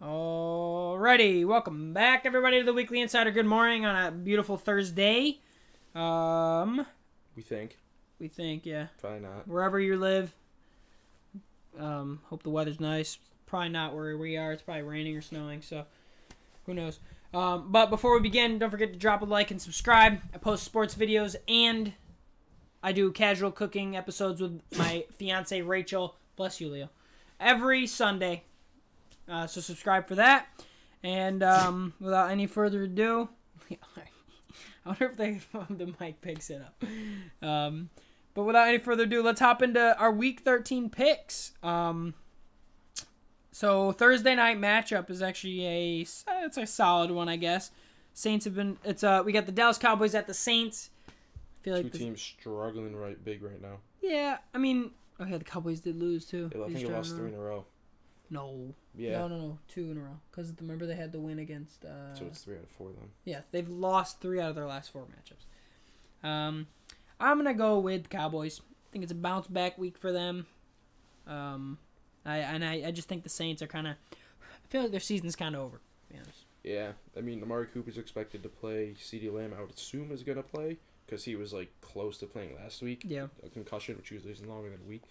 Alrighty, welcome back everybody to the Weekly Insider. Good morning on a beautiful Thursday. We think. Yeah. Probably not. Wherever you live. Hope the weather's nice. Probably not where we are. It's probably raining or snowing, so who knows. But before we begin, don't forget to drop a like and subscribe. I post sports videos and I do casual cooking episodes with my fiance Rachel. Bless you, Leo. Every Sunday. So subscribe for that. And without any further ado, I wonder if the mic picks it up. But without any further ado, let's hop into our Week 13 picks. So Thursday night matchup is actually it's a solid one, I guess. Saints have been we got the Dallas Cowboys at the Saints. I feel like two teams struggling big right now. Yeah, I mean, the Cowboys did lose too. I think they lost 3 in a row. No. Yeah. No. 2 in a row. Because remember they had the win against... So it's 3 out of 4 then. Yeah, they've lost 3 out of their last 4 matchups. I'm going to go with Cowboys. I think it's a bounce back week for them. I just think the Saints are kind of... I feel like their season's kind of over, to be honest. Yeah. I mean, Amari Cooper's expected to play. CeeDee Lamb, I would assume, is going to play. Because he was, close to playing last week. Yeah. A concussion, which usually isn't longer than a week.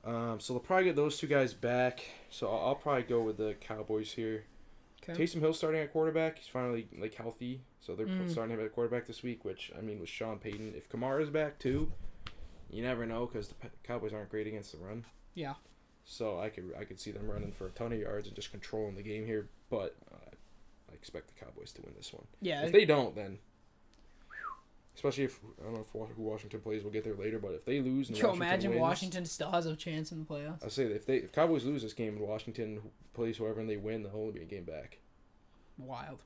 So they'll probably get those 2 guys back. So I'll probably go with the Cowboys here. Okay. Taysom Hill starting at quarterback. He's finally healthy. So they're starting him at quarterback this week, which, I mean, with Sean Payton. If Kamara's back too, you never know because the Cowboys aren't great against the run. Yeah. So I could see them running for a ton of yards and just controlling the game here. But I expect the Cowboys to win this one. Yeah. If they don't, then... Especially if, I don't know who Washington plays, we'll get there later, but if they lose and imagine Washington still has a chance in the playoffs. I say that if Cowboys lose this game and Washington plays whoever and they win, they'll only be a game back. Wild.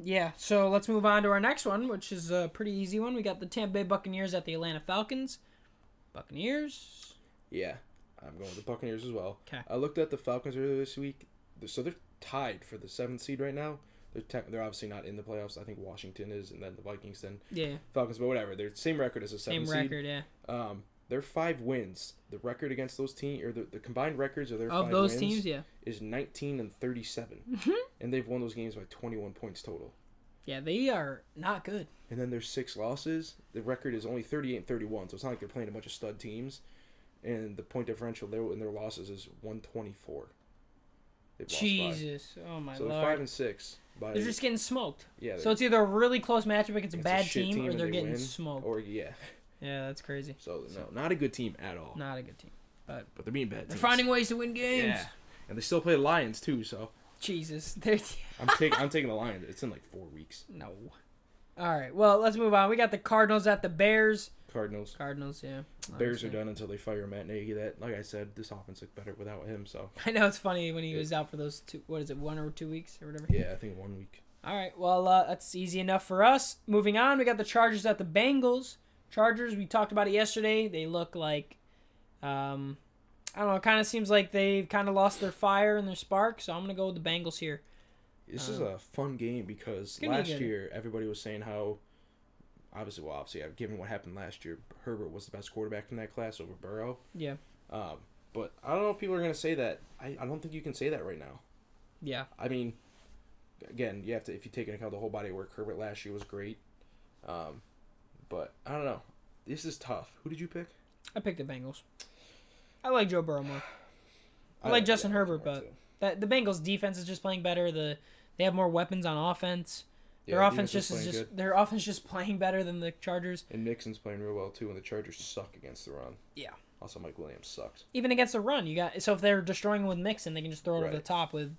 Yeah, so let's move on to our next one, which is a pretty easy one. We got the Tampa Bay Buccaneers at the Atlanta Falcons. Buccaneers? Yeah, I'm going with the Buccaneers as well. Okay. I looked at the Falcons earlier this week. So they're tied for the 7th seed right now. They're obviously not in the playoffs. I think Washington is, and then the Vikings, then Falcons, but whatever. They're the same record as a 7th seed. Same record, yeah. Their 5 wins. The record against those teams, or the combined records of their 5 wins, those teams, is 19-37, and they've won those games by 21 points total. Yeah, they are not good. And then their 6 losses, the record is only 38-31. So it's not like they're playing a bunch of stud teams, and the point differential in their losses is 124. Jesus, oh my lord! So they're 5 and 6. They're just getting smoked. Yeah. So it's either a really close matchup against a bad team, or they're getting smoked. Or yeah, that's crazy. So no, not a good team at all. Not a good team, but they're being bad. They're finding ways to win games. Yeah, and they still play the Lions too. So Jesus, I'm taking the Lions. It's in 4 weeks. No. All right, well let's move on. We got the Cardinals at the Bears. Cardinals, yeah. Bears are done until they fire Matt Nagy. That, like I said, this offense looked better without him. So I know it's funny when he was out for those 1 or 2 weeks or whatever. Yeah, I think 1 week. All right, well that's easy enough for us. Moving on, we got the Chargers at the Bengals. Chargers, we talked about it yesterday. They look like, I don't know. It kind of seems like they've kind of lost their fire and their spark. So I'm gonna go with the Bengals here. This is a fun game because last year everybody was saying how. Obviously, given what happened last year, Herbert was the best quarterback in that class over Burrow. Yeah. But I don't know if people are going to say that. I don't think you can say that right now. Yeah. I mean, again, you have to, if you take into account the whole body of work, Herbert last year was great. But I don't know. This is tough. Who did you pick? I picked the Bengals. I like Joe Burrow more. I like Justin Herbert, but the Bengals defense is just playing better. They have more weapons on offense. Their offense their offense just playing better than the Chargers. And Mixon's playing real well too, and the Chargers suck against the run. Yeah. Also, Mike Williams sucks. Even against the run, so if they're destroying with Mixon, they can just throw it over the top and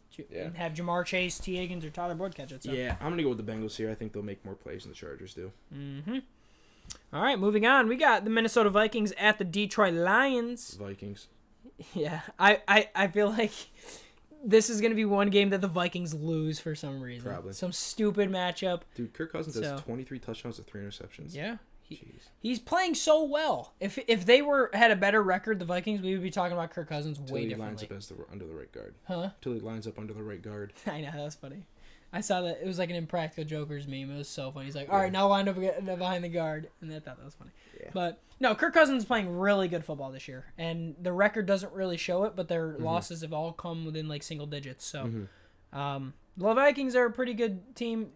have Jamar Chase, T. Higgins, or Tyler Boyd catch it. So. Yeah, I'm gonna go with the Bengals here. I think they'll make more plays than the Chargers do. All right, moving on. We got the Minnesota Vikings at the Detroit Lions. Vikings. Yeah, I feel like. This is going to be one game that the Vikings lose for some reason. Probably. Some stupid matchup. Dude, Kirk Cousins has 23 touchdowns and 3 interceptions. Yeah. He's playing so well. If they had a better record, the Vikings, we would be talking about Kirk Cousins way differently. Until he lines up under the right guard. Huh? Until he lines up under the right guard. I know, that's funny. I saw that it was like an Impractical Jokers meme. It was so funny. He's like, all right, now wind up behind the guard. And I thought that was funny. Yeah. But, no, Kirk Cousins is playing really good football this year. And the record doesn't really show it, but their losses have all come within, like, single digits. So, the Vikings are a pretty good team.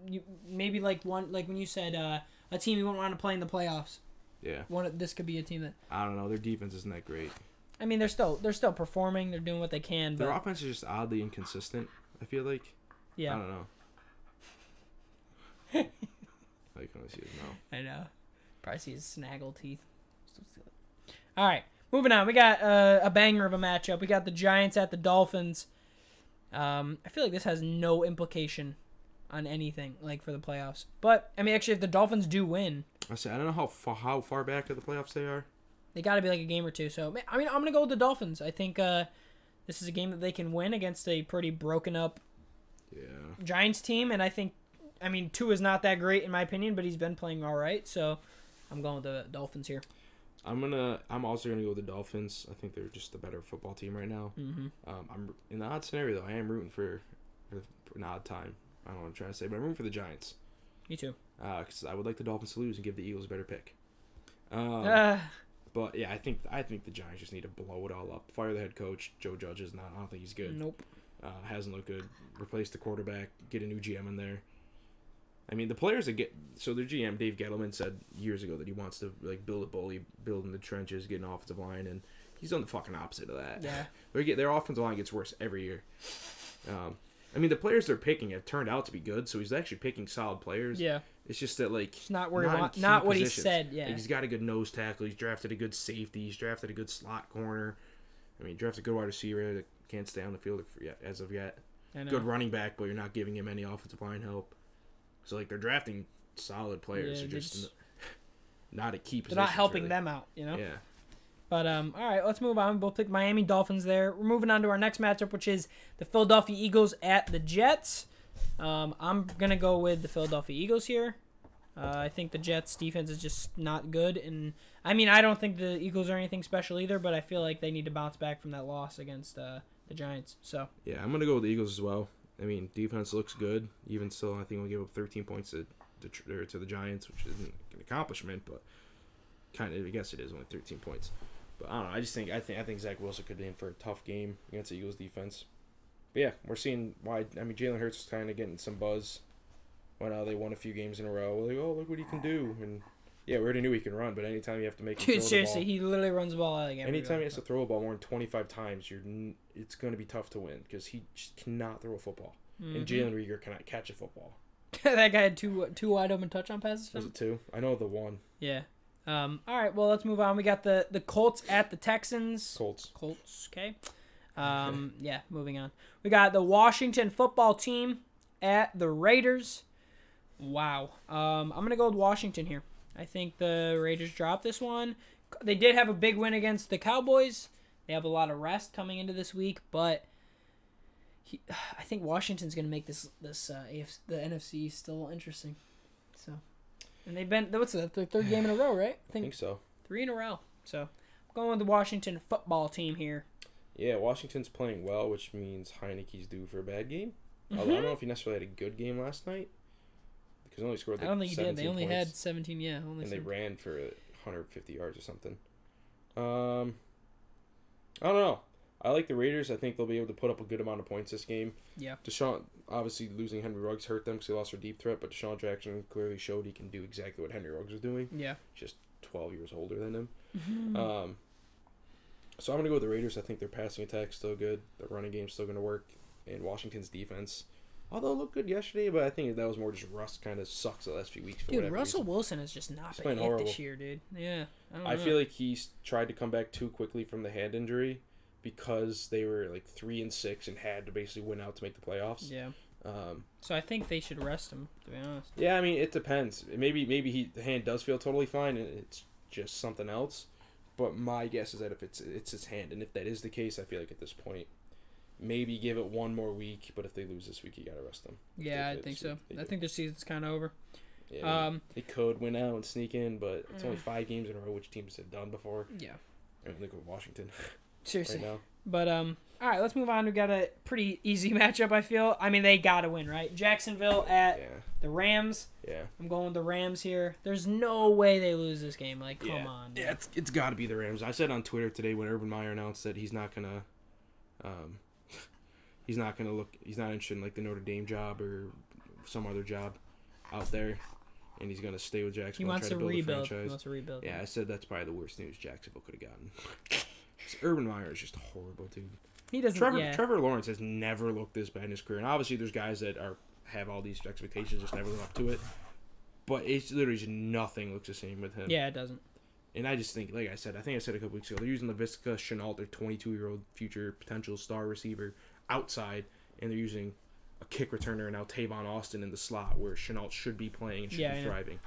Maybe, like when you said, a team you wouldn't want to play in the playoffs. Yeah. This could be a team that... I don't know. Their defense isn't that great. I mean, they're still performing. They're doing what they can. Their offense is just oddly inconsistent, I feel like. Yeah. I don't know. I can see his mouth. I know. Probably see his snaggle teeth. All right, moving on. We got a banger of a matchup. We got the Giants at the Dolphins. I feel like this has no implication on anything like for the playoffs. But I mean, actually, if the Dolphins do win, I don't know how far back of the playoffs they are. They got to be like a game or two. So I mean, I'm gonna go with the Dolphins. I think this is a game that they can win against a pretty broken up Giants team, and I mean, Tua is not that great in my opinion, but he's been playing all right. So I'm going with the Dolphins here. I'm also gonna go with the Dolphins. I think they're just the better football team right now. I'm in the odd scenario though. I am rooting for an odd time. I don't know what I'm trying to say, but I'm rooting for the Giants. Me too. Because I would like the Dolphins to lose and give the Eagles a better pick. But yeah, I think the Giants just need to blow it all up. Fire the head coach. Joe Judge is not. I don't think he's good. Nope. Hasn't looked good. Replace the quarterback. Get a new GM in there. I mean, the players that their GM Dave Gettleman said years ago that he wants to like build a bully, build in the trenches, get an offensive line, and he's done the fucking opposite of that. Yeah. Their offensive line gets worse every year. I mean, the players they're picking have turned out to be good, so he's actually picking solid players. Yeah. It's just that, like, it's not where not what he said, yeah. Like, he's got a good nose tackle. He's drafted a good safety. He's drafted a good slot corner. I mean, he drafted a good wide receiver that can't stay on the field as of yet. I know. Good running back, but you're not giving him any offensive line help. So, like, they're drafting solid players. Yeah, they're just not at key positions. They're not helping really. them out, you know? Yeah. But, all right, let's move on. We'll pick Miami Dolphins there. We're moving on to our next matchup, which is the Philadelphia Eagles at the Jets. I'm going to go with the Philadelphia Eagles here. I think the Jets' defense is just not good. And I mean, I don't think the Eagles are anything special either, but I feel like they need to bounce back from that loss against the Giants. So yeah, I'm going to go with the Eagles as well. I mean, defense looks good. Even still, I think we'll give up 13 points to the Giants, which isn't an accomplishment, but kind of, I guess it is only 13 points. But I don't know. I think Zach Wilson could be in for a tough game against the Eagles defense. But yeah, we're seeing why. I mean, Jalen Hurts is kind of getting some buzz when they won a few games in a row. We're like, oh, look what he can do. And yeah, we already knew he can run, but anytime you have to make him throw seriously, the ball, he literally runs the ball like anytime he has to throw a ball more than 25 times, it's going to be tough to win because he just cannot throw a football. And Jalen Reagor cannot catch a football. That guy had two wide open touchdown passes. Was it two? I know the one. Yeah. All right, well, let's move on. We got the Colts at the Texans. Colts, okay. Yeah, moving on. We got the Washington football team at the Raiders. Wow. I'm going to go with Washington here. I think the Raiders dropped this one. They did have a big win against the Cowboys. They have a lot of rest coming into this week, but I think Washington's going to make the NFC still interesting. So, and they've been, what's the third game in a row, right? I think so. 3 in a row. So, I'm going with the Washington football team here. Yeah, Washington's playing well, which means Heineke's due for a bad game. I don't know if he necessarily had a good game last night. Because he only scored I don't think he did. They only points, had 17, yeah. And they ran for 150 yards or something. I don't know. I like the Raiders. I think they'll be able to put up a good amount of points this game. Yeah. Deshaun, obviously losing Henry Ruggs hurt them because they lost their deep threat, but Deshaun Jackson clearly showed he can do exactly what Henry Ruggs was doing. Yeah. Just 12 years older than him. So I'm going to go with the Raiders. I think their passing attack's still good. Their running game's still going to work. And Washington's defense, although it looked good yesterday, but I think that was more just Russ kind of sucks the last few weeks. Dude, Russell Wilson has just not been it this year, dude. Yeah. I feel like he's tried to come back too quickly from the hand injury because they were like 3-6 and had to basically win out to make the playoffs. Yeah. So I think they should rest him, to be honest. Yeah, I mean, it depends. Maybe the hand does feel totally fine and it's just something else. But my guess is that if it's his hand, and if that is the case, I feel like at this point, maybe give it one more week. But if they lose this week, you gotta rest them. Yeah, I think so. I think their season's kind of over. Yeah, they could win out and sneak in, but it's only 5 games in a row, which teams have done before. Yeah. I think with Washington. Seriously. right now. But all right, let's move on. We got a pretty easy matchup, I feel. I mean, they got to win, right? Jacksonville at the Rams. Yeah. I'm going with the Rams here. There's no way they lose this game. Like, come on. Yeah, it's got to be the Rams. I said on Twitter today when Urban Meyer announced that he's not going to he's not interested in like the Notre Dame job or some other job out there, and he's going to stay with Jacksonville. He wants and to try to build rebuild. a franchise. He wants to rebuild. Yeah, I said that's probably the worst news Jacksonville could have gotten. Urban Meyer is just horrible, dude. He doesn't. Trevor Lawrence has never looked this bad in his career, and obviously there's guys that have all these expectations, just never live up to it. But it's literally just nothing looks the same with him. Yeah, it doesn't. And I just think, like I said a couple weeks ago, they're using Laviska Shenault, their 22-year-old future potential star receiver, outside, and they're using a kick returner and now Tavon Austin in the slot where Shenault should be playing and should be thriving.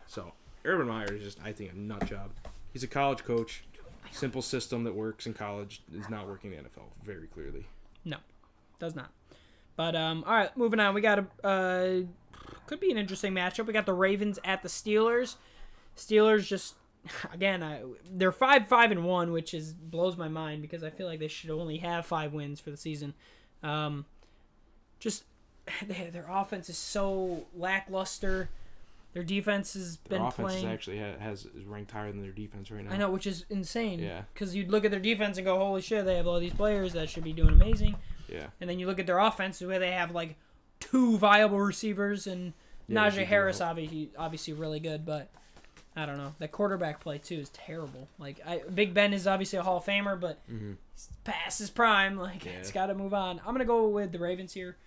So Urban Meyer is just, I think, a nut job. He's a college coach. Simple system that works in college is not working in the NFL, very clearly. No, does not. But all right, moving on. We got a could be an interesting matchup. We got the Ravens at the Steelers. Steelers just again, they're 5-5-1, which blows my mind because I feel like they should only have 5 wins for the season. Just their offense is so lackluster. Their defense has been playing. Their offense actually is ranked higher than their defense right now. I know, which is insane. Yeah. Because you'd look at their defense and go, holy shit, they have all these players that should be doing amazing. Yeah. And then you look at their offense where they have like 2 viable receivers and Najee Harris obviously really good, but I don't know. That quarterback play too is terrible. Like Big Ben is obviously a Hall of Famer, but he's past his prime. Like it's got to move on. I'm gonna go with the Ravens here.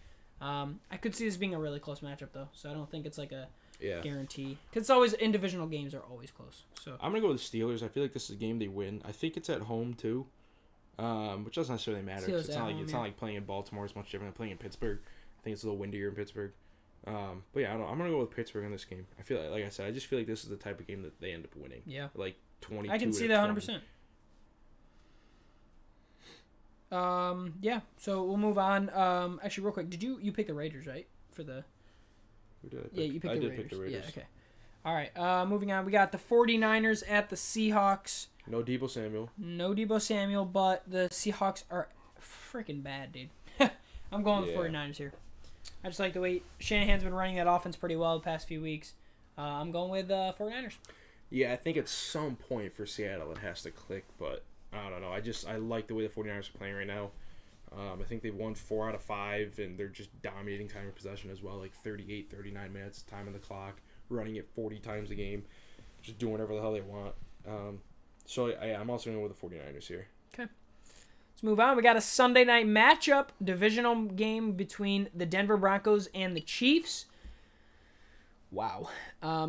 I could see this being a really close matchup though, so I don't think it's like a guarantee. Because it's always in divisional games are always close. So I'm gonna go with the Steelers. I feel like this is a game they win. I think it's at home too, which doesn't necessarily matter. It's not like playing in Baltimore. It's much different than playing in Pittsburgh. I think it's a little windier in Pittsburgh. But yeah, I'm gonna go with Pittsburgh in this game. I feel like I said, I just feel like this is the type of game that they end up winning. Yeah, like 22. I can see that 100%. Yeah. So we'll move on. Actually, real quick, did you pick the Raiders right for the? Who did I pick? Yeah, you picked I the did Raiders. pick the Raiders. Yeah. Okay. All right. Moving on. We got the 49ers at the Seahawks. No Deebo Samuel. No Deebo Samuel, but the Seahawks are freaking bad, dude. I'm going with 49ers here. I just like the way Shanahan's been running that offense pretty well the past few weeks. I'm going with 49ers. Yeah, I think at some point for Seattle it has to click, but I don't know. I like the way the 49ers are playing right now. I think they've won 4 out of 5, and they're just dominating time of possession as well, like 38, 39 minutes time on the clock, running it 40 times a game, just doing whatever the hell they want. So I'm also going with the 49ers here. Okay. Let's move on. We got a Sunday night matchup, divisional game between the Denver Broncos and the Chiefs. Wow.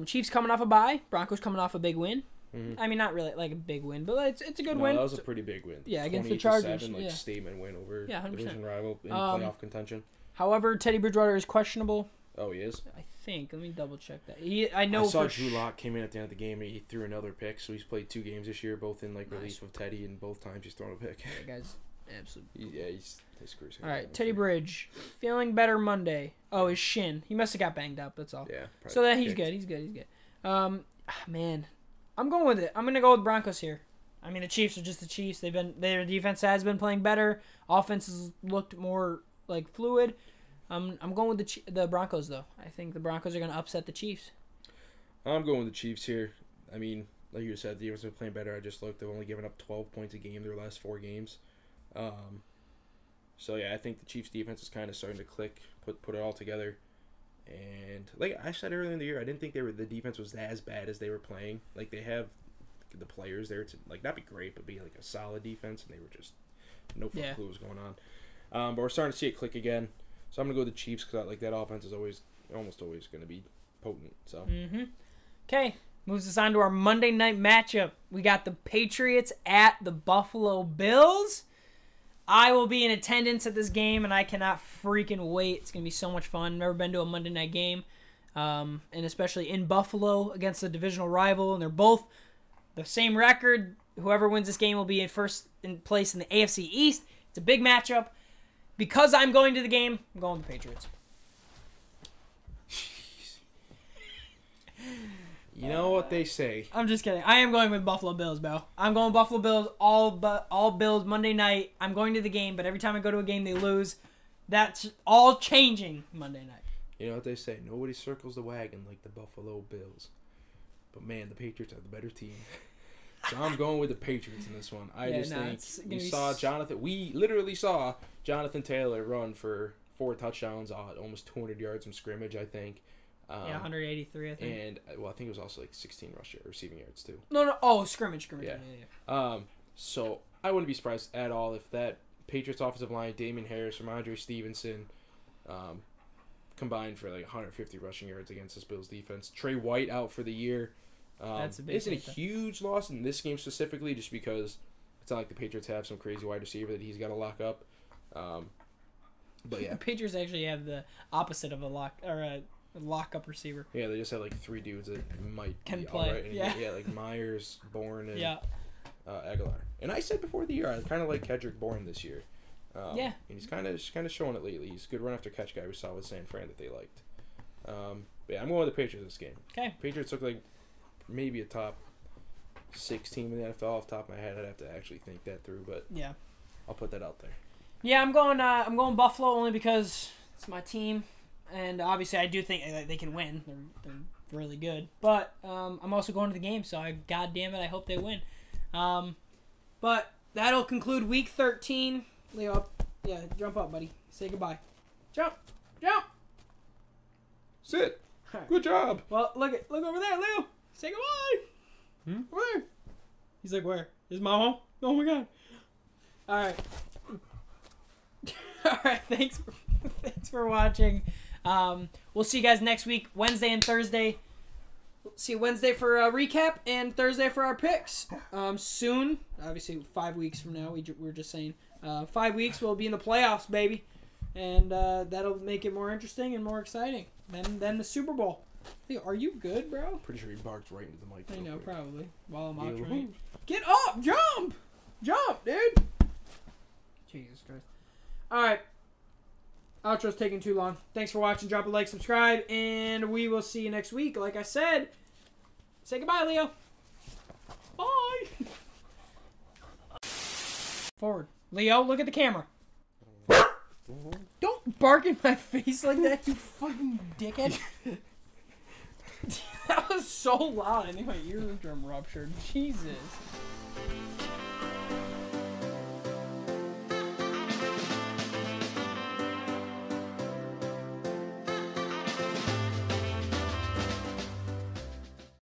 Chiefs coming off a bye. Broncos coming off a big win. Mm-hmm. I mean, not really like a big win, but it's a good win. That was a pretty big win. Yeah, against the Chargers. 7, statement win over 100%. division rival in playoff contention. However, Teddy Bridgewater is questionable. Oh, he is? I think. Let me double check that. I saw Drew Lock came in at the end of the game and he threw another pick. So he's played 2 games this year, both in relief of Teddy, and both times he's thrown a pick. Yeah, guys, absolutely. His career's all right, Teddy Bridge feeling better Monday. Oh, his shin. He must have got banged up. That's all. Yeah. So that he's good. He's good. Man, I'm going with it. I'm gonna go with Broncos here. I mean, the Chiefs are just the Chiefs. Their defense has been playing better. Offense has looked more like fluid. I'm going with the Broncos though. I think the Broncos are gonna upset the Chiefs. I'm going with the Chiefs here. I mean, like you said, the defense have been playing better. I just looked; they've only given up 12 points a game their last 4 games. So yeah, I think the Chiefs defense is kind of starting to click, put it all together. And like I said earlier in the year, I didn't think the defense was as bad as they were playing. Like they have the players there to like not be great, but be like a solid defense, and they were just no clue what was going on. But we're starting to see it click again. So I'm gonna go with the Chiefs because like that offense is almost always gonna be potent. So. Okay, moves us on to our Monday night matchup. We got the Patriots at the Buffalo Bills. I will be in attendance at this game, and I cannot freaking wait. It's going to be so much fun. Never been to a Monday night game, and especially in Buffalo against a divisional rival, and they're both the same record. Whoever wins this game will be in first in place in the AFC East. It's a big matchup. Because I'm going to the game, I'm going with the Patriots. You know what they say. I'm just kidding. I am going with Buffalo Bills, bro. I'm going Buffalo Bills, all Bills Monday night. I'm going to the game, but every time I go to a game, they lose. That's all changing Monday night. You know what they say. Nobody circles the wagon like the Buffalo Bills. But, man, the Patriots are the better team. So I'm going with the Patriots in this one. I think we literally saw Jonathan Taylor run for 4 touchdowns, almost 200 yards from scrimmage, I think. 183, I think. And, I think it was also like 16 receiving yards, too. No. Oh, scrimmage. Yeah. So I wouldn't be surprised at all if that Patriots offensive line, Damian Harris, Ramondre Stevenson, combined for like 150 rushing yards against this Bills defense. Trey White out for the year. That's a big isn't a huge loss in this game specifically, just because it's not like the Patriots have some crazy wide receiver that he's got to lock up. But yeah, the Patriots actually have the opposite of a lockup receiver. Yeah, they just have like 3 dudes that might can be play. All right. And yeah, like Myers, Bourne, and Aguilar. And I said before the year, I kind of like Kedrick Bourne this year. And he's kind of showing it lately. He's a good run after catch guy we saw with San Fran that they liked. Yeah, I'm going with the Patriots this game. Okay. Patriots look like maybe a top 6 team in the NFL off the top of my head. I'd have to actually think that through, but yeah, I'll put that out there. Yeah, I'm going Buffalo only because it's my team, and obviously I do think they can win. They're really good, but I'm also going to the game, so God damn it, I hope they win. But that'll conclude Week 13. Leo, jump up, buddy. Say goodbye. Jump. Sit. Right. Good job. Well, look over there, Leo. Say goodbye. Where? He's like, where? Is Mom home? Oh my God. All right. All right. Thanks for watching. We'll see you guys next week, Wednesday and Thursday. See you Wednesday for a recap and Thursday for our picks. Soon, obviously 5 weeks from now. We're just saying 5 weeks we'll be in the playoffs, baby, and that'll make it more interesting and more exciting than the Super Bowl. Hey, are you good, bro? Pretty sure he barked right into the mic. I know, probably. While I'm out trying. Get up! Jump, dude! Jesus Christ. Alright. Outro's taking too long. Thanks for watching. Drop a like, subscribe, and we will see you next week. Like I said, say goodbye, Leo. Bye! Forward. Leo, look at the camera. Don't bark in my face like that, you fucking dickhead. That was so loud. I think my eardrum ruptured. Jesus.